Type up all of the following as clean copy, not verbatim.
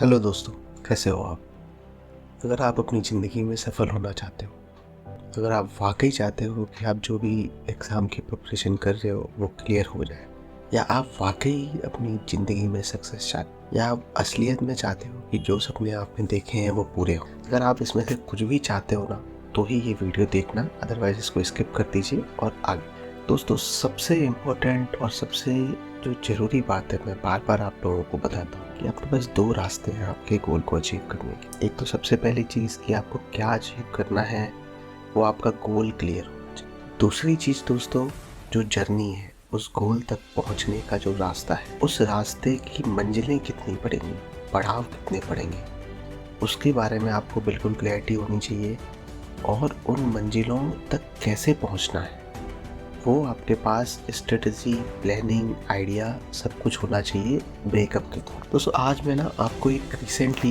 Hello दोस्तों, कैसे हो आप? अगर आप अपनी ज़िंदगी में सफल होना चाहते हो, अगर आप वाकई चाहते हो कि आप जो भी एग्ज़ाम की प्रिपरेशन कर रहे हो वो क्लियर हो जाए, या आप वाकई अपनी ज़िंदगी में सक्सेस चाहते, या आप असलियत में चाहते हो कि जो सपने आपने देखे हैं वो पूरे हो, अगर आप इसमें से कुछ भी चाहते हो ना, तो ही ये वीडियो देखना, अदरवाइज इसको स्किप कर दीजिए और आगे। दोस्तों, सबसे इम्पोर्टेंट और सबसे जो ज़रूरी बात है, मैं बार बार आप लोगों को बताता हूँ कि आपके पास दो रास्ते हैं आपके गोल को अचीव करने के। एक तो सबसे पहली चीज़ कि आपको क्या अचीव करना है, वो आपका गोल क्लियर होना चाहिए। दूसरी चीज़ दोस्तों, जो जर्नी है, उस गोल तक पहुँचने का जो रास्ता है, उस रास्ते की मंजिलें कितनी पड़ेंगी, पड़ाव कितने पड़ेंगे, उसके बारे में आपको बिल्कुल क्लैरिटी होनी चाहिए। और उन मंजिलों तक कैसे पहुँचना है, वो आपके पास स्ट्रेटजी, प्लानिंग, आइडिया सब कुछ होना चाहिए ब्रेकअप के तौर। दोस्तों, आज मैं ना आपको एक रिसेंटली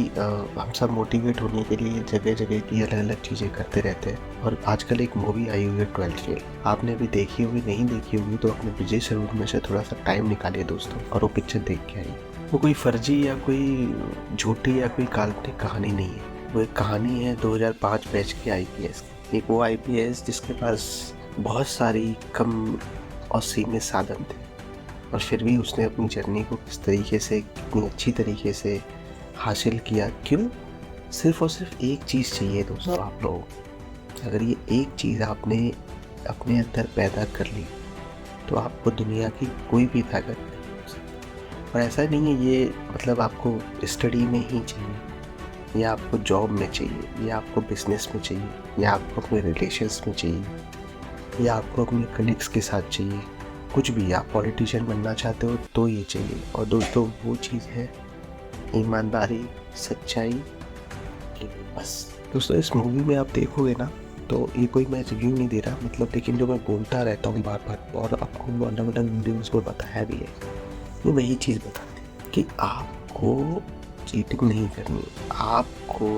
हम सब मोटिवेट होने के लिए जगह जगह की अलग अलग चीज़ें करते रहते हैं, और आजकल एक मूवी आई हुई है 12th फेल। आपने भी देखी होगी, नहीं देखी होगी तो अपने बिजी शेड्यूल में से थोड़ा सा टाइम निकालिए दोस्तों, और वो पिक्चर देख के आइए। वो कोई फर्जी या कोई झूठी या कोई काल्पनिक कहानी नहीं है, वो एक कहानी है 2005 बैच की IPS की। एक वो IPS जिसके पास बहुत सारी कम और सीमित साधन थे, और फिर भी उसने अपनी जर्नी को किस तरीके से, कितनी अच्छी तरीके से हासिल किया। क्यों? सिर्फ और सिर्फ एक चीज़ चाहिए दोस्तों आप लोगों को। अगर ये एक चीज़ आपने अपने अंदर पैदा कर ली, तो आपको दुनिया की कोई भी ताकत नहीं हो सकती। और ऐसा नहीं है ये मतलब आपको स्टडी में ही चाहिए, या आपको जॉब में चाहिए, या आपको बिजनेस में चाहिए, या आपको अपने रिलेशंस में चाहिए, या आपको अपने कलीग्स के साथ चाहिए। कुछ भी, आप पॉलिटिशियन बनना चाहते हो तो ये चाहिए। और दोस्तों, वो चीज़ है ईमानदारी, सच्चाई, बस। दोस्तों, इस मूवी में आप देखोगे ना, तो ये कोई मैं रिव्यू नहीं दे रहा मतलब, लेकिन जो मैं बोलता रहता हूँ बार बार, और आपको अलग अलग वीडियोज़ को बताया भी है, वो वही चीज़ बताती है कि आपको चीटिंग नहीं करनी, आपको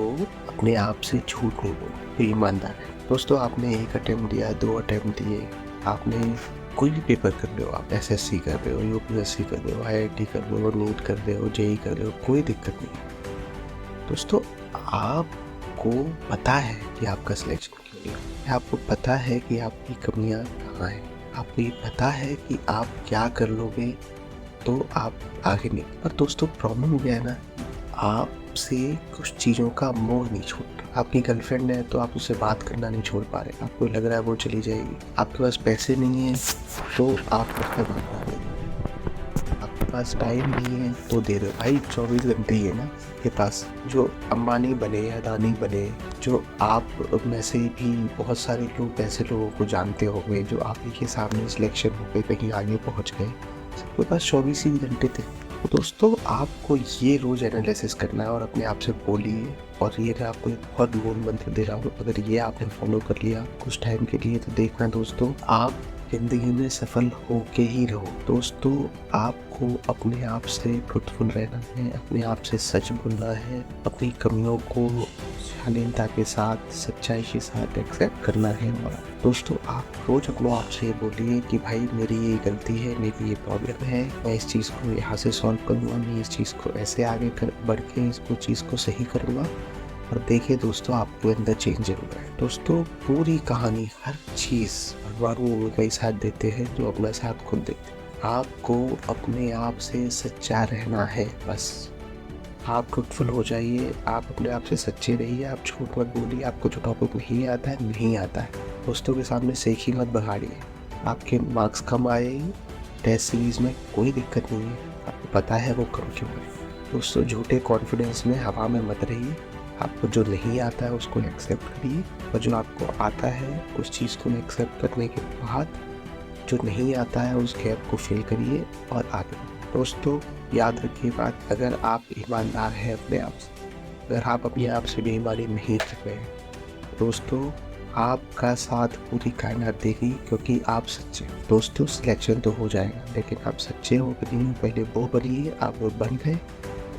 अपने आप से झूठ नहीं बोलना, तो ईमानदार है। दोस्तों, आपने एक अटेम्प्ट दिया, 2 अटेम्प्ट दिए, आपने कोई भी पेपर कर रहे हो, आप SSC कर रहे हो, UPSC कर रहे हो, IIT कर रहे हो, नीट कर रहे हो, JEE कर रहे हो, कोई दिक्कत नहीं। दोस्तों, आपको पता है कि आपका सिलेक्शन क्यों नहीं हुआ, आपको पता है कि आपकी कमियां कहाँ हैं, आपको ये पता है कि आप क्या कर लोगे तो आप आगे नहीं। पर दोस्तों, प्रॉब्लम क्या है ना, आपसे कुछ चीज़ों का मोह नहीं छूटता। आपकी गर्लफ्रेंड है तो आप उससे बात करना नहीं छोड़ पा रहे, आपको लग रहा है वो चली जाएगी। आपके पास पैसे नहीं है तो आप उससे बात कर रहे हैं। आपके पास टाइम नहीं है तो दे रहे हो। भाई 24 घंटे ही है ना के पास। जो अंबानी बने, अदानी बने, जो आप में से भी बहुत सारे लोग ऐसे लोगों को जानते होंगे जो आप ही के सामने सिलेक्शन हो गए, कहीं आगे पहुंच गए, सबके पास 24 ही घंटे थे। तो दोस्तों, आपको ये रोज एनालिसिस करना है और अपने आप से बोलिए। और ये मैं आपको एक बहुत मूल मंत्र दे रहा हूँ, अगर ये आपने फॉलो कर लिया कुछ टाइम के लिए, तो देखना दोस्तों, आप जिंदगी में सफल होके ही रहो। दोस्तों, आपको अपने आप से ट्रुथफुल रहना है, अपने आप से सच बोलना है, अपनी कमियों को शालीनता के साथ, सच्चाई के साथ एक्सेप्ट करना है। और दोस्तों, आप रोज अपने आप से बोलिए कि भाई मेरी ये गलती है, मेरी ये प्रॉब्लम है, मैं इस चीज़ को यहाँ से सॉल्व करूँगा, मैं इस चीज़ को ऐसे आगे बढ़ के इसको चीज़ को सही करूँगा। और देखिए दोस्तों, आपके अंदर चेंज जरूर है। दोस्तों, पूरी कहानी, हर चीज़ भगवान वो का ही साथ देते हैं जो अपना साथ खुद देते हैं। आपको अपने आप से सच्चा रहना है, बस। आप ट्रुथफुल हो जाइए, आप अपने आप से सच्चे रहिए, आप झूठ मत बोलिए। आपको जो टॉपिक नहीं आता है, नहीं आता है, दोस्तों के सामने सेखी मत बगाड़िए। आपके मार्क्स कम आए टेस्ट सीरीज में, कोई दिक्कत नहीं है, आपको पता है वो कम क्यों है। दोस्तों, झूठे कॉन्फिडेंस में हवा में मत रहिए। आपको जो नहीं आता है उसको एक्सेप्ट करिए, और जो आपको आता है उस चीज़ को एक्सेप्ट करने के बाद जो नहीं आता है उस गैप को फिल करिए और आगे। दोस्तों, याद रखिए बात, अगर आप ईमानदार हैं अपने आप से, अगर आप अपने आप से बेईमानी नहीं कर रहे हैं, दोस्तों आपका साथ पूरी कायनात देगी, क्योंकि आप सच्चे। दोस्तों, सिलेक्शन तो हो जाएगा, लेकिन आप सच्चे हो कि नहीं, पहले वो बनिए। आप वो बन गए,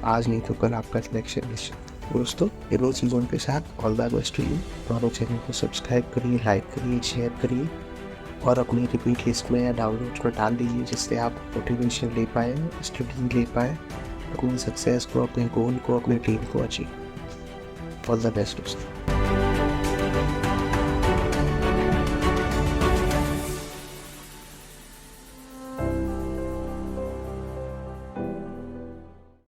आज नहीं तो कल आपका सिलेक्शन निश्चित। दोस्तों, इन्हीं चीज़ों के साथ all the best to you. हमारे चैनल को सब्सक्राइब करिए, लाइक करिए, शेयर करिए, और अपनी रिपीट लिस्ट में या डाउनलोड में डाल दीजिए, जिससे आप मोटिवेशन ले पाएँ, स्टडी ले पाएँ, अपनी सक्सेस को, अपने गोल को, अपनी टीम को अचीव। ऑल द बेस्ट दोस्तों।